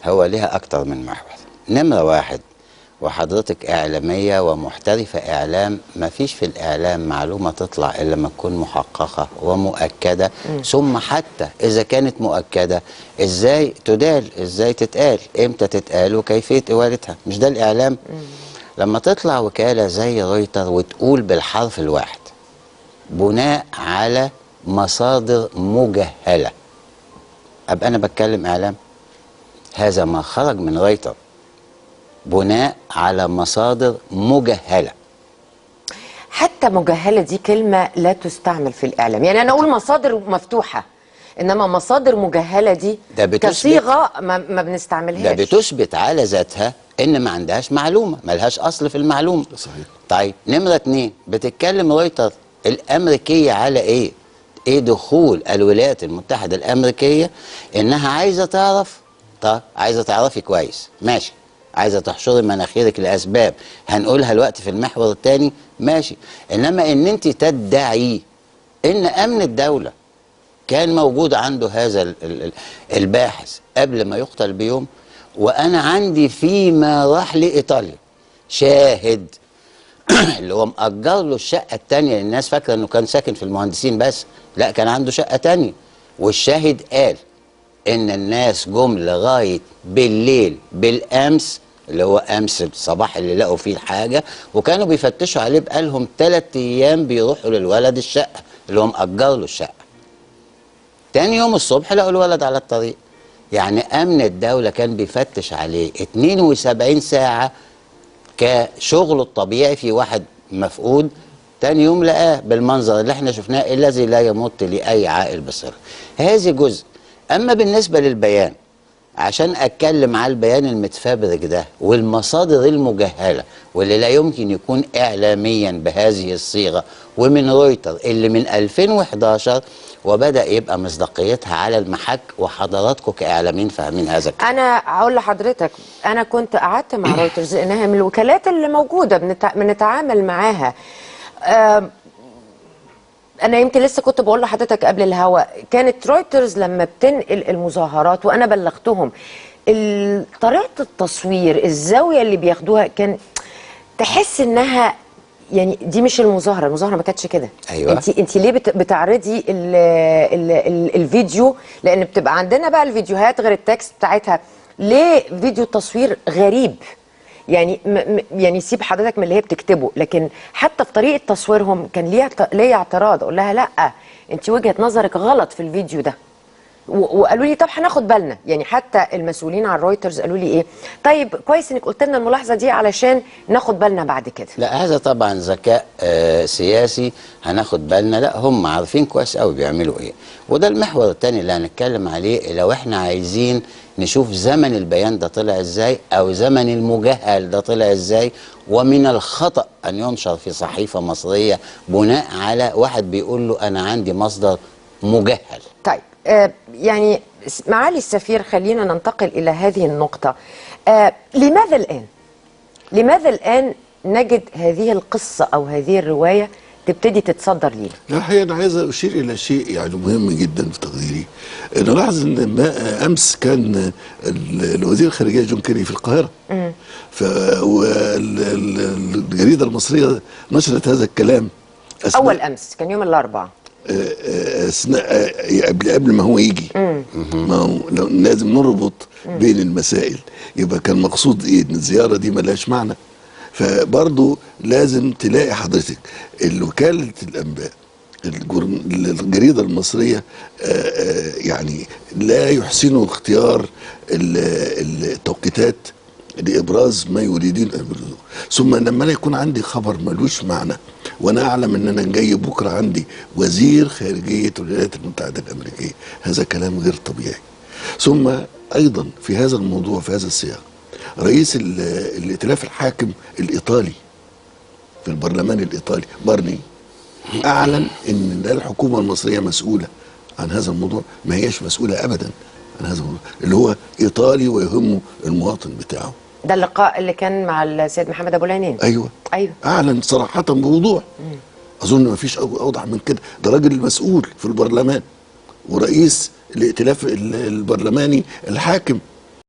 هو ليها أكتر من محور. نمرة واحد، وحضرتك إعلامية ومحترفة إعلام، ما فيش في الإعلام معلومة تطلع إلا لما تكون محققة ومؤكدة. ثم حتى إذا كانت مؤكدة، إزاي تدال، إزاي تتقال، إمتى تتقال، وكيفية إوالتها. مش ده الإعلام؟ لما تطلع وكالة زي رويتر وتقول بالحرف الواحد بناء على مصادر مجهلة، أبقى أنا بتكلم إعلام؟ هذا ما خرج من رويتر، بناء على مصادر مجهلة. حتى مجهلة دي كلمة لا تستعمل في الإعلام، يعني أنا أقول مصادر مفتوحة، إنما مصادر مجهلة دي كصيغة ما بنستعملهاش. ده بتثبت على ذاتها إن ما عندهاش معلومة، ما لهاش أصل في المعلومة. صحيح. طيب نمرة 2، بتتكلم رويتر الأمريكية على إيه؟ إيه دخول الولايات المتحدة الأمريكية إنها عايزة تعرف. طب عايزة تعرفي كويس، ماشي. عايزة تحشري مناخيرك لأسباب هنقولها الوقت في المحور الثاني، ماشي. إنما إن أنت تدعي إن أمن الدولة كان موجود عنده هذا الباحث قبل ما يقتل بيوم، وأنا عندي فيما راح لإيطاليا شاهد اللي هو مأجر له الشقة التانية. الناس فاكرة إنه كان ساكن في المهندسين بس، لا، كان عنده شقة تانية. والشاهد قال إن الناس جم لغاية بالليل بالأمس، اللي هو أمس الصباح اللي لقوا فيه الحاجة، وكانوا بيفتشوا عليه بقالهم 3 أيام بيروحوا للولد الشقة اللي هو مأجر له الشقة. تاني يوم الصبح لقوا الولد على الطريق. يعني أمن الدولة كان بيفتش عليه 72 ساعة كشغله الطبيعي، في واحد مفقود. تاني يوم لقاه بالمنظر اللي احنا شفناه الذي لا يمت لأي عاقل بصيرة. هذه جزء. أما بالنسبة للبيان، عشان أتكلم على البيان المتفبرك ده والمصادر المجهلة واللي لا يمكن يكون إعلاميا بهذه الصيغة، ومن رويتر اللي من 2011 وبدأ يبقى مصداقيتها على المحك، وحضراتكم كإعلاميين فاهمين هذا الكلام. أنا هقول لحضرتك، أنا كنت قعدت مع رويترز لأنها من الوكالات اللي موجودة بنتعامل معاها. أنا يمكن لسه كنت بقول لحضرتك قبل الهوا، كانت رويترز لما بتنقل المظاهرات وأنا بلغتهم طريقة التصوير، الزاوية اللي بياخدوها، كان تحس إنها يعني دي مش المظاهرة ما كانتش كده. أيوة. انت ليه بتعرضي الفيديو؟ لأن بتبقى عندنا بقى الفيديوهات غير التكست بتاعتها. ليه فيديو تصوير غريب؟ يعني يعني سيب حضرتك من اللي هي بتكتبه، لكن حتى في طريقه تصويرهم كان ليا اعتراض. اقول لها لا، انت وجهه نظرك غلط في الفيديو ده. وقالوا لي طب هناخد بالنا. يعني حتى المسؤولين عن رويترز قالوا لي ايه، طيب كويس انك قلت لنا الملاحظه دي علشان ناخد بالنا بعد كده. لا، هذا طبعا ذكاء سياسي، هناخد بالنا. لا، هم عارفين كويس قوي بيعملوا ايه. وده المحور الثاني اللي هنتكلم عليه لو احنا عايزين نشوف زمن البيان ده طلع ازاي، او زمن المجهل ده طلع ازاي. ومن الخطأ ان ينشر في صحيفة مصرية بناء على واحد بيقول له انا عندي مصدر مجهل. طيب يعني معالي السفير، خلينا ننتقل إلى هذه النقطة. لماذا الآن نجد هذه القصة أو هذه الرواية تبتدي تتصدر لينا؟ لا، الحقيقة أنا عايز أشير إلى شيء يعني مهم جدا في تقديري. نلاحظ إن أمس كان الوزير الخارجية جون كيري في القاهرة، والجريدة المصرية نشرت هذا الكلام أول أمس، كان يوم الأربعاء، قبل ما هو يجي. ما هو لازم نربط بين المسائل. يبقى كان مقصود ايه؟ ان الزياره دي ملهاش معنى. فبرضه لازم تلاقي حضرتك وكاله الانباء الجريده المصريه يعني لا يحسنوا اختيار التوقيتات لابراز ما يريدون ان يبرزوه. ثم لما انا يكون عندي خبر ملوش معنى، وانا اعلم ان انا جاي بكره عندي وزير خارجيه الولايات المتحده الامريكيه، هذا كلام غير طبيعي. ثم ايضا في هذا الموضوع، في هذا السياق، رئيس الائتلاف الحاكم الايطالي في البرلمان الايطالي بارني اعلن ان الحكومه المصريه مسؤوله عن هذا الموضوع. ما هيش مسؤوله ابدا عن هذا الموضوع اللي هو ايطالي ويهمه المواطن بتاعه. ده اللقاء اللي كان مع السيد محمد ابو العينين. ايوه اعلن صراحه بوضوح. اظن ما فيش اوضح من كده. ده راجل مسؤول في البرلمان ورئيس الائتلاف البرلماني الحاكم